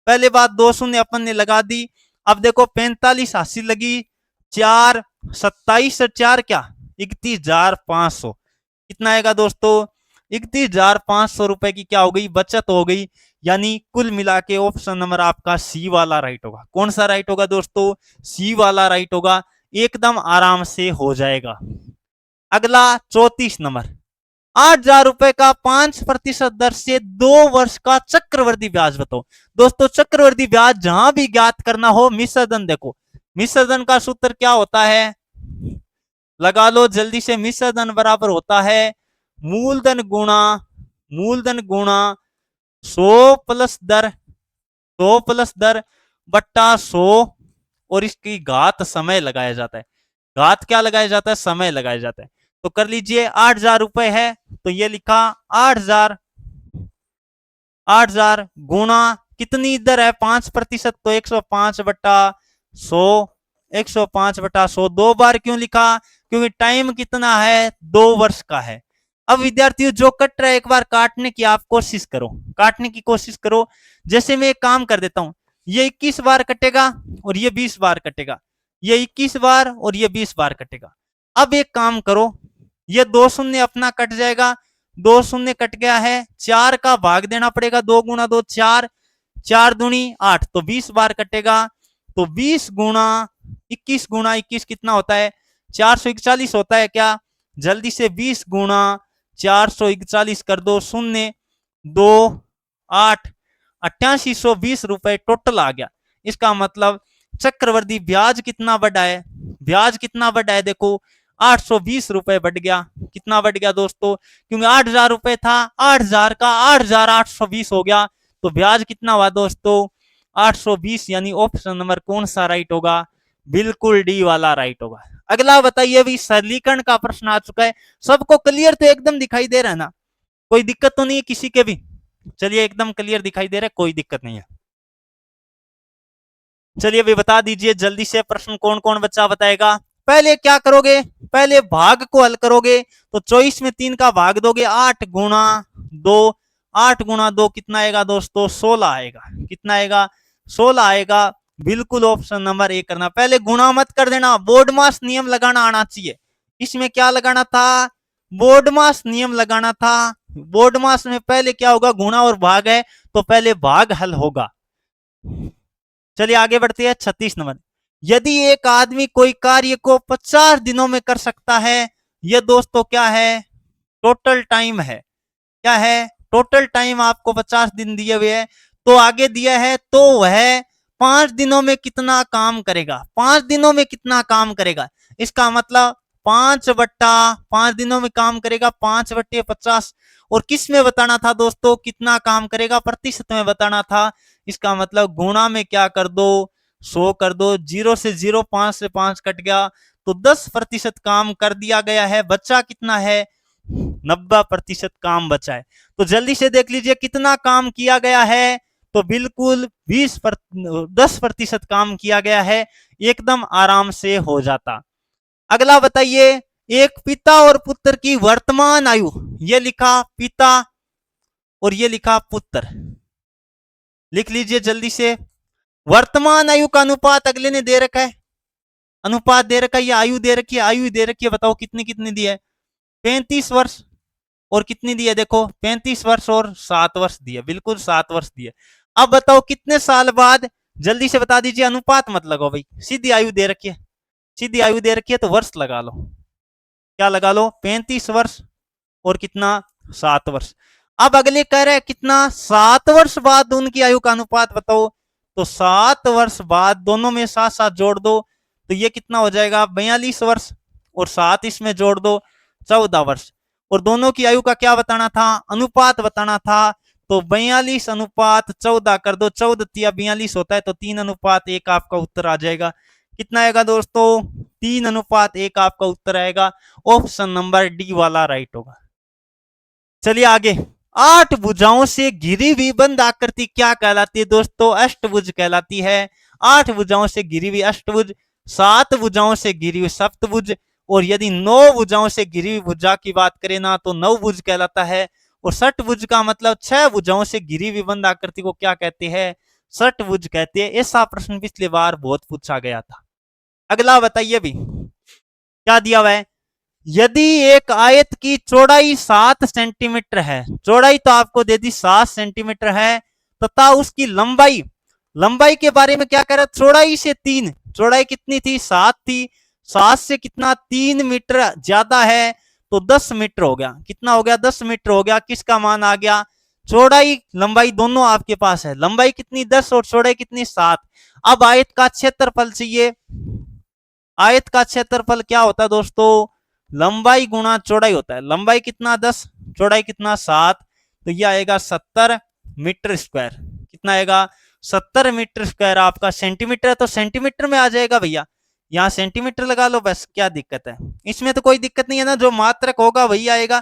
पहले बात, 2 शून्य अपन ने लगा दी। अब देखो 45 हासिल लगी, 4 27 से 4 क्या? 31,500। कितना आएगा दोस्तों? 31,500 रुपए की क्या हो गई? बचत हो गई। यानी कुल मिला के ऑप्शन नंबर आपका सी वाला राइट होगा। कौन सा राइट होगा दोस्तों? सी वाला राइट होगा। एकदम आराम से हो जाएगा। अगला 34 नंबर, 8,000 रुपए का 5% दर से 2 वर्ष का चक्रवृद्धि ब्याज बताओ। दोस्तों, चक्रवृद्धि ब्याज जहां भी ज्ञात करना हो, मिश्रधन देखो, मिश्रधन का सूत्र क्या होता है? लगा लो जल्दी से। मिश्रधन बराबर होता है मूलधन गुणा, मूलधन गुणा 100 प्लस दर, 100 प्लस दर बट्टा 100, और इसकी घात समय लगाया जाता है। घात क्या लगाया जाता है? समय लगाया जाता है। तो कर लीजिए, 8,000 रुपए है, तो ये लिखा 8,000, 8,000 गुणा कितनी दर है? 5%, तो 105/100, 105/100। 2 बार क्यों लिखा? क्योंकि टाइम कितना है? 2 वर्ष का है। अब विद्यार्थियों, जो कट रहा है एक बार काटने की आप कोशिश करो, काटने की कोशिश करो। जैसे मैं एक काम कर देता हूं, ये 21 बार कटेगा और ये 20 बार कटेगा, ये 21 बार और ये 20 बार कटेगा। अब एक काम करो, ये 2 शून्य अपना कट जाएगा, 2 शून्य कट गया है, 4 का भाग देना पड़ेगा, 2 गुणा 2 4, 4 दूनी 8, तो 20 बार कटेगा। तो 20 गुणा 21 गुणा 21 कितना होता है? 441 होता है क्या? जल्दी से 20 गुणा 441 कर दो, शून्य 2 8, 8820 रुपए टोटल आ गया। इसका मतलब चक्रवर्ती ब्याज कितना बढ़ा है? ब्याज कितना बढ़ा है? देखो 820 रुपए बढ़ गया। कितना बढ़ गया दोस्तों? क्योंकि 8,000 रुपए था, 8,000 का 8,820 हो गया, तो ब्याज कितना हुआ दोस्तों? 820। यानी ऑप्शन नंबर कौन सा राइट होगा? बिल्कुल डी वाला राइट होगा। अगला बताइए, अभी सरलीकरण का प्रश्न आ चुका है। सबको क्लियर तो एकदम दिखाई दे रहा है ना? कोई दिक्कत तो नहीं है किसी के भी? चलिए, एकदम क्लियर दिखाई दे रहा है, कोई दिक्कत नहीं है। चलिए अभी बता दीजिए जल्दी से, प्रश्न कौन कौन बच्चा बताएगा? पहले क्या करोगे? पहले भाग को हल करोगे, तो 24 में 3 का भाग दोगे, 8 गुणा 2, 8 गुणा 2 कितना आएगा दोस्तों? 16 आएगा। कितना आएगा? 16 आएगा। बिल्कुल ऑप्शन नंबर ए करना। पहले गुणा मत कर देना, बोर्डमास नियम लगाना आना चाहिए। इसमें क्या लगाना था? बोर्डमास नियम लगाना था। बोर्डमास में पहले क्या होगा? गुणा और भाग है, तो पहले भाग हल होगा। चलिए आगे बढ़ते हैं। 36 नंबर, यदि एक आदमी कोई कार्य को 50 दिनों में कर सकता है, यह दोस्तों क्या है? टोटल टाइम है। क्या है? टोटल टाइम आपको 50 दिन दिए हुए है, तो आगे दिया है, तो वह 5 दिनों में कितना काम करेगा? 5 दिनों में कितना काम करेगा? इसका मतलब 5/5 दिनों में काम करेगा, 5/50। और किस में बताना था दोस्तों कितना काम करेगा? प्रतिशत में बताना था। इसका मतलब गुणा में क्या कर दो? 100 कर दो। 0 से 0, 5 से 5 कट गया, तो 10% काम कर दिया गया है। बच्चा कितना है? 90% काम बचा है। तो जल्दी से देख लीजिए कितना काम किया गया है? तो बिल्कुल 10% काम किया गया है, एकदम आराम से हो जाता। अगला बताइए, एक पिता और पुत्र की वर्तमान आयु, ये लिखा पिता और ये लिखा पुत्र, लिख लीजिए जल्दी से। वर्तमान आयु का अनुपात अगले ने दे रखा है, अनुपात दे रखा है, ये आयु दे रखी है, आयु दे रखी है, बताओ कितनी कितनी दी है? 35 वर्ष। और कितनी दी है? देखो 35 वर्ष और 7 वर्ष दी है, बिल्कुल 7 वर्ष दी है। अब बताओ कितने साल बाद, जल्दी से बता दीजिए, अनुपात मत लगाओ भाई, सीधी आयु दे रखी है, सीधी आयु दे रखी है तो वर्ष लगा लो। क्या लगा लो? 35 वर्ष और कितना? 7 वर्ष। अब अगले कह रहे हैं कितना? 7 वर्ष बाद उनकी आयु का अनुपात बताओ। तो 7 वर्ष बाद दोनों में साथ साथ जोड़ दो, तो ये कितना हो जाएगा? 42 वर्ष। और 7 इसमें जोड़ दो, 14 वर्ष। और दोनों की आयु का क्या बताना था? अनुपात बताना था। तो 42:14 कर दो, 14×3 = 42 होता है, तो 3:1 आपका उत्तर आ जाएगा। कितना आएगा दोस्तों? 3:1 आपका उत्तर आएगा। ऑप्शन नंबर डी वाला राइट होगा। चलिए आगे, 8 भुजाओं से घिरी हुई बंद आकृति क्या कहलाती है दोस्तों? अष्टभुज कहलाती है। 8 भुजाओं से घिरी हुई अष्टभुज, 7 भुजाओं से घिरी हुई सप्तभुज, और यदि 9 भुजाओं से घिरी हुई भुजा की बात करें ना, तो नवभुज कहलाता है। और षटभुज का मतलब 6 भुजाओं से घिरी हुई बंद आकृति को क्या कहते हैं? षटभुज कहते हैं। ऐसा प्रश्न पिछली बार बहुत पूछा गया था। अगला बताइए भी, क्या दिया हुआ है? यदि एक आयत की चौड़ाई 7 सेंटीमीटर है, चौड़ाई तो आपको दे दी 7 सेंटीमीटर है, तथा उसकी लंबाई, लंबाई के बारे में क्या कह रहा है? चौड़ाई से 3, चौड़ाई कितनी थी? 7 थी, 7 से कितना? 3 मीटर ज्यादा है, तो 10 मीटर हो गया। कितना हो गया? 10 मीटर हो गया। किसका मान आ गया? चौड़ाई लंबाई दोनों आपके पास है, लंबाई कितनी? 10 और चौड़ाई कितनी? 7। अब आयत का क्षेत्रफल चाहिए। आयत का क्षेत्रफल क्या होता है दोस्तों? लंबाई गुणा चौड़ाई होता है। लंबाई कितना? 10, चौड़ाई कितना? 7, तो यह आएगा 70 मीटर स्क्वायर। कितना आएगा? 70 मीटर स्क्वायर। आपका सेंटीमीटर है तो सेंटीमीटर में आ जाएगा भैया, यहाँ सेंटीमीटर लगा लो बस, क्या दिक्कत है? इसमें तो कोई दिक्कत नहीं है ना, जो मात्रक होगा वही आएगा,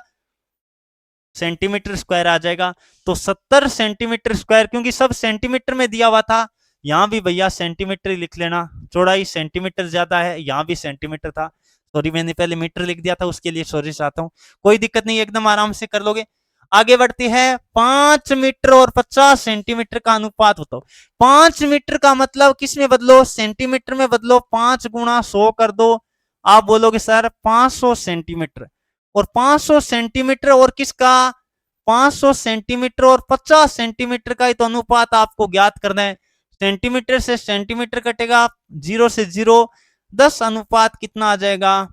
सेंटीमीटर स्क्वायर आ जाएगा। तो 70 सेंटीमीटर स्क्वायर, क्योंकि सब सेंटीमीटर में दिया हुआ था, यहां भी भैया सेंटीमीटर ही लिख लेना। चौड़ाई सेंटीमीटर ज्यादा है, यहां भी सेंटीमीटर था, सॉरी मैंने पहले मीटर लिख दिया था, उसके लिए सॉरी चाहता हूं। कोई दिक्कत नहीं, एकदम आराम से कर लोगे। आगे बढ़ते हैं, 5 मीटर और 50 सेंटीमीटर का अनुपात बताओ। 5 मीटर का मतलब किस में बदलो? सेंटीमीटर में बदलो। 5 गुणा 100 कर दो। आप बोलोगे सर 500 सेंटीमीटर, और 500 सेंटीमीटर और किसका? 500 सेंटीमीटर और 50 सेंटीमीटर का ही तो अनुपात आपको ज्ञात करना है। सेंटीमीटर से सेंटीमीटर कटेगा, 0 से 0, 10 अनुपात कितना आ जाएगा?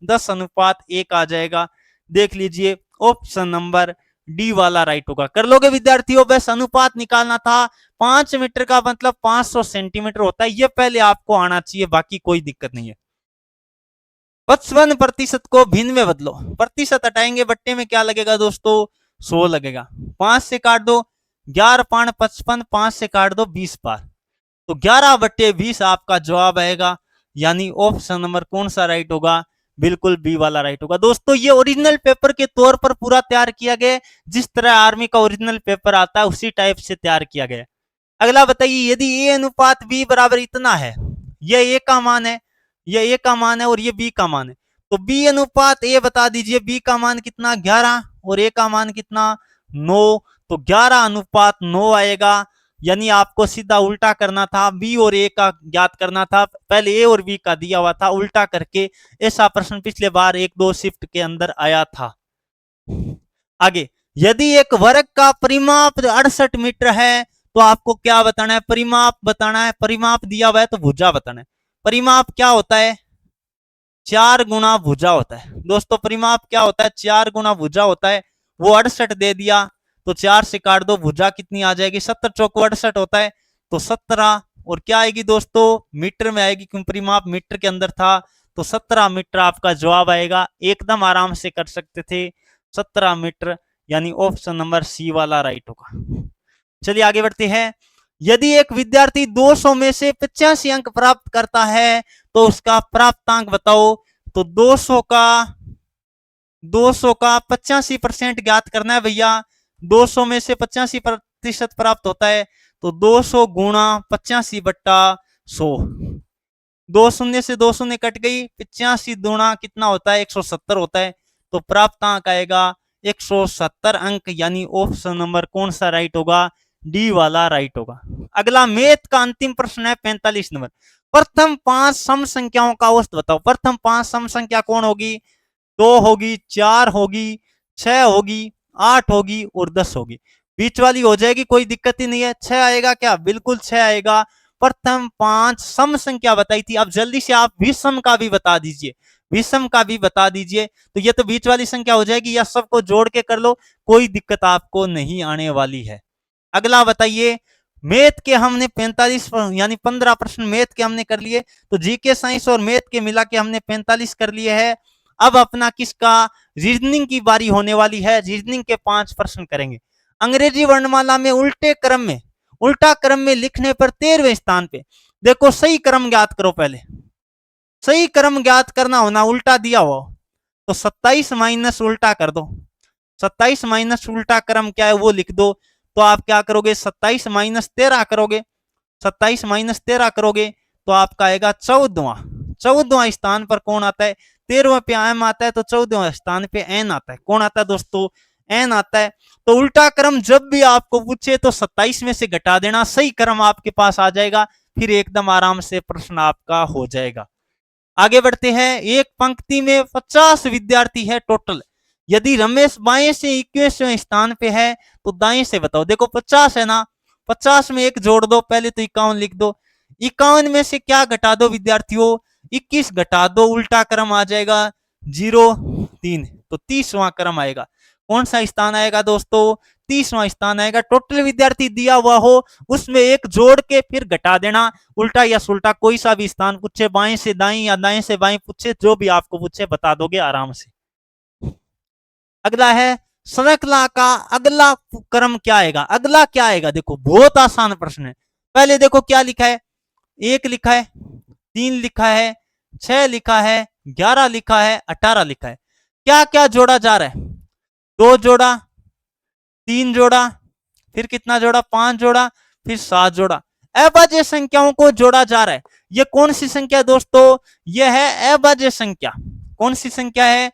10:1 आ जाएगा। देख लीजिए, ऑप्शन नंबर डी वाला राइट होगा। कर लोगे विद्यार्थियों? बस अनुपात निकालना था। 5 मीटर का मतलब 500 सेंटीमीटर होता है, यह पहले आपको आना चाहिए, बाकी कोई दिक्कत नहीं है। 55% को भिन्न में बदलो। प्रतिशत हटाएंगे, बट्टे में क्या लगेगा दोस्तों? 100 लगेगा। 5 से काट दो, 11×5 = 5 से काट दो 20 बार, तो 11/20 आपका जवाब आएगा। यानी ऑप्शन नंबर कौन सा राइट होगा? बिल्कुल बी वाला राइट होगा। दोस्तों ये ओरिजिनल पेपर के तौर पर पूरा तैयार किया गया, जिस तरह आर्मी का ओरिजिनल पेपर आता है उसी टाइप से तैयार किया गया। अगला बताइए, यदि ए अनुपात बी बराबर इतना है, यह ए का मान है, यह ए का मान है और ये बी का मान है, तो बी अनुपात ए बता दीजिए। बी का मान कितना? 11, और ए का मान कितना? 9, तो 11:9 आएगा। यानी आपको सीधा उल्टा करना था, बी और ए का ज्ञात करना था, पहले ए और बी का दिया हुआ था, उल्टा करके। ऐसा प्रश्न पिछले बार 1-2 शिफ्ट के अंदर आया था। आगे, यदि एक वर्ग का परिमाप 68 मीटर है, तो आपको क्या बताना है? परिमाप बताना है। परिमाप दिया हुआ है तो भुजा बताना है। परिमाप क्या होता है? 4 गुना भुजा होता है। दोस्तों परिमाप क्या होता है? 4 गुना भुजा होता है। वो 68 दे दिया, तो 4 से काट दो, भुजा कितनी आ जाएगी? 70 चौक 68 होता है, तो 17। और क्या आएगी दोस्तों? मीटर में आएगी, क्योंकि परिमाप मीटर के अंदर था, तो 17 मीटर आपका जवाब आएगा। एकदम आराम से कर सकते थे, 17 मीटर, यानी ऑप्शन नंबर सी वाला राइट होगा। चलिए आगे बढ़ते हैं। यदि एक विद्यार्थी 200 में से 85 अंक प्राप्त करता है, तो उसका प्राप्तांक बताओ। तो 200 का 85% ज्ञात करना है भैया। 200 में से 85% प्राप्त होता है, तो 200 गुणा 85/100, 2 शून्य से 2 शून्य कट गई, 85 गुणा कितना होता है 170 होता है। तो प्राप्त अंक आएगा 170 अंक, यानी ऑप्शन नंबर कौन सा राइट होगा, डी वाला राइट होगा। अगला मैथ का अंतिम प्रश्न है 45 नंबर। प्रथम 5 सम संख्याओं का औसत बताओ। प्रथम 5 सम संख्या कौन होगी, 2 होगी, 4 होगी, 6 होगी, 8 होगी और 10 होगी। बीच वाली हो जाएगी, कोई दिक्कत ही नहीं है। 6 आएगा क्या, बिल्कुल 6 आएगा। प्रथम 5 सम संख्या बताई थी। अब जल्दी से आप विषम का भी बता दीजिए, विषम का भी बता दीजिए। तो ये तो बीच वाली संख्या हो जाएगी, या सबको जोड़ के कर लो, कोई दिक्कत आपको नहीं आने वाली है। अगला बताइए, मैथ के हमने 45 यानी 15 प्रश्न मैथ के हमने कर लिए, तो जीके साइंस और मैथ के मिला के हमने 45 कर लिए हैं। अब अपना किसका, रीजनिंग की बारी होने वाली है। रीजनिंग के 5 प्रश्न करेंगे। अंग्रेजी वर्णमाला में उल्टे क्रम में, उल्टा क्रम में लिखने पर 13वें स्थान पे, देखो सही क्रम ज्ञात करो। पहले सही क्रम ज्ञात करना होना, उल्टा दिया हो तो 27 माइनस उल्टा कर दो। 27 माइनस उल्टा क्रम क्या है वो लिख दो। तो आप क्या करोगे, 27 माइनस 13 करोगे। 27 माइनस 13 करोगे तो आपका आएगा 14वां। 14वां स्थान पर कौन आता है, 13वें पे एम आता है, तो 14वें स्थान पे एन आता है। कौन आता है दोस्तों, एन आता है। तो उल्टा क्रम जब भी आपको पूछे तो 27 में से घटा देना, सही क्रम आपके पास आ जाएगा, फिर एकदम आराम से प्रश्न आपका हो जाएगा। आगे बढ़ते हैं। एक पंक्ति में 50 विद्यार्थी है टोटल। यदि रमेश बाएं से 21वें स्थान पे है तो दाएं से बताओ। देखो 50 है ना, 50 में एक जोड़ दो, पहले तो 51 लिख दो। 51 में से क्या घटा दो विद्यार्थियों, 21 घटा दो, उल्टा क्रम आ जाएगा 0 3, तो 30वां क्रम आएगा। कौन सा स्थान आएगा दोस्तों, 30वां स्थान आएगा। टोटल विद्यार्थी दिया हुआ हो उसमें एक जोड़ के फिर घटा देना, उल्टा या सुल्टा कोई सा भी स्थान पूछे, बाएं से दाएं या दाएं से बाएं पूछे, जो भी आपको पूछे बता दोगे आराम से। अगला है, श्रृंखला का अगला क्रम क्या आएगा। अगला क्या आएगा, देखो बहुत आसान प्रश्न है। पहले देखो क्या लिखा है, 1 लिखा है, 3 लिखा है, 6 लिखा है, 11 लिखा है, 18 लिखा है। क्या क्या जोड़ा जा रहा है, 2 जोड़ा, 3 जोड़ा, फिर कितना जोड़ा, 5 जोड़ा, फिर 7 जोड़ा। अभाज्य संख्याओं को जोड़ा जा रहा है। ये कौन सी संख्या दोस्तों, यह है अभाज्य संख्या। कौन सी संख्या है,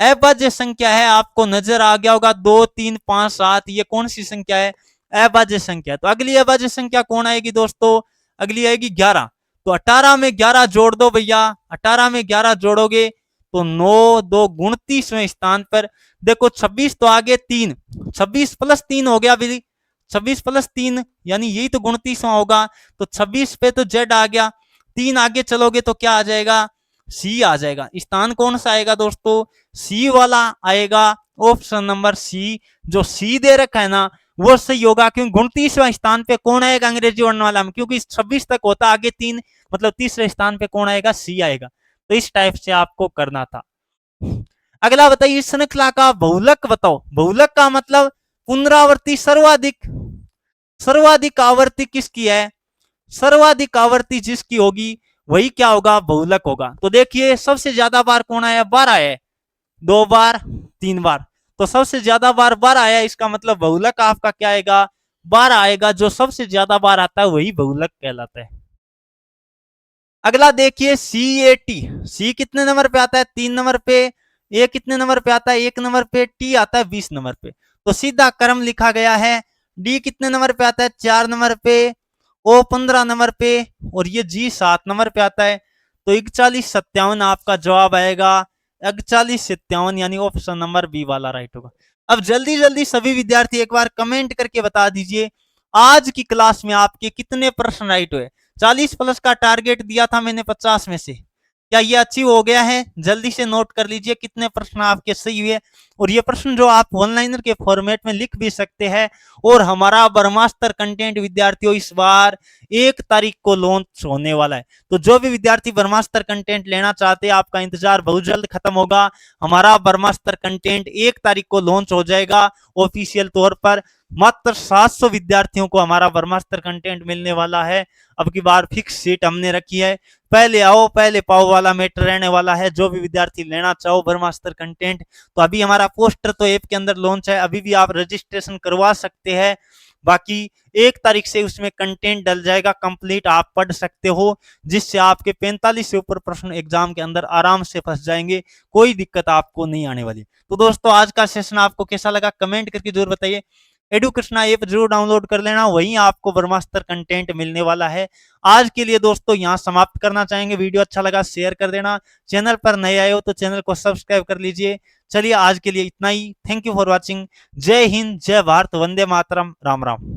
अभाज्य संख्या है। आपको नजर आ गया होगा 2 3 5 7, ये कौन सी संख्या है, अभाज्य संख्या। तो अगली अभाज्य संख्या कौन आएगी दोस्तों, अगली आएगी 11। तो 18 में 11 जोड़ दो भैया, 18 में 11 जोड़ोगे तो 9 2 29वें स्थान पर। देखो 26 तो आगे 3, 26 प्लस 3 हो गया भाई, 26 प्लस 3 यानी यही तो 29वां होगा। तो 26 पे तो जेड आ गया, 3 आगे चलोगे तो क्या आ जाएगा, सी आ जाएगा। स्थान कौन सा आएगा दोस्तों, सी वाला आएगा, ऑप्शन नंबर सी। जो सी दे रखा है ना वो सही होगा, क्योंकि 29वां स्थान पे कौन आएगा अंग्रेजी वर्णमाला में, क्योंकि 26 तक होता आगे 3, मतलब तीसरे स्थान पे कौन आएगा, सी आएगा। तो इस टाइप से आपको करना था। अगला बताइए, श्रृंखला का बहुलक बताओ। बहुलक का मतलब पुनरावृत्ति, सर्वाधिक, सर्वाधिक आवृत्ति किसकी है, सर्वाधिक आवृत्ति जिसकी होगी वही क्या होगा, बहुलक होगा। तो देखिए सबसे ज्यादा बार कौन आया, 12 है, 2 बार 3 बार, तो सबसे ज्यादा बार 12 आया, इसका मतलब बहुलक आपका क्या आएगा, 12 आएगा। जो सबसे ज्यादा बार आता है वही बहुलक कहलाता है। अगला देखिए, CAT, सी कितने नंबर पे आता है, 3 नंबर पे। ए कितने नंबर पे आता है, 1 नंबर पे। टी आता है 20 नंबर पे। तो सीधा क्रम लिखा गया है। डी कितने नंबर पे आता है, 4 नंबर पे। ओ 15 नंबर पे और ये जी 7 नंबर पे आता है। तो 4157 आपका जवाब आएगा, 4157, यानी ऑप्शन नंबर बी वाला राइट होगा। अब जल्दी जल्दी सभी विद्यार्थी एक बार कमेंट करके बता दीजिए आज की क्लास में आपके कितने प्रश्न राइट हुए। 40 प्लस का टारगेट दिया था मैंने 50 में से, क्या ये अचीव हो गया है, जल्दी से नोट कर लीजिए कितने प्रश्न आपके सही हुए। और ये प्रश्न जो आप ऑनलाइनर के फॉर्मेट में लिख भी सकते हैं। और हमारा ब्रह्मास्त्र कंटेंट विद्यार्थियों इस बार 1 तारीख को लॉन्च होने वाला है। तो जो भी विद्यार्थी ब्रह्मास्त्र कंटेंट लेना चाहते हैं आपका इंतजार बहुत जल्द खत्म होगा। हमारा ब्रह्मास्त्र कंटेंट 1 तारीख को लॉन्च हो जाएगा ऑफिशियल तौर पर। मात्र 700 विद्यार्थियों को हमारा ब्रह्मास्त्र कंटेंट मिलने वाला है। अब की बार फिक्स सीट हमने रखी है, पहले आओ पहले पाओ वाला मैटर रहने वाला है। जो भी विद्यार्थी लेना चाहो ब्रह्मास्त्र कंटेंट, तो अभी हमारा पोस्टर तो ऐप के अंदर लॉन्च है, अभी भी आप रजिस्ट्रेशन करवा सकते हैं। बाकी 1 तारीख से उसमें कंटेंट डल जाएगा कंप्लीट, आप पढ़ सकते हो, जिससे आपके 45 से ऊपर प्रश्न एग्जाम के अंदर आराम से फंस जाएंगे, कोई दिक्कत आपको नहीं आने वाली। तो दोस्तों आज का सेशन आपको कैसा लगा कमेंट करके जरूर बताइए। एडुकेशना ऐप जरूर डाउनलोड कर लेना, वहीं आपको ब्रह्मास्त्र कंटेंट मिलने वाला है। आज के लिए दोस्तों यहां समाप्त करना चाहेंगे, वीडियो अच्छा लगा शेयर कर देना, चैनल पर नए आए हो तो चैनल को सब्सक्राइब कर लीजिए। चलिए आज के लिए इतना ही, थैंक यू फॉर वॉचिंग। जय हिंद, जय भारत, वंदे मातरम, राम राम।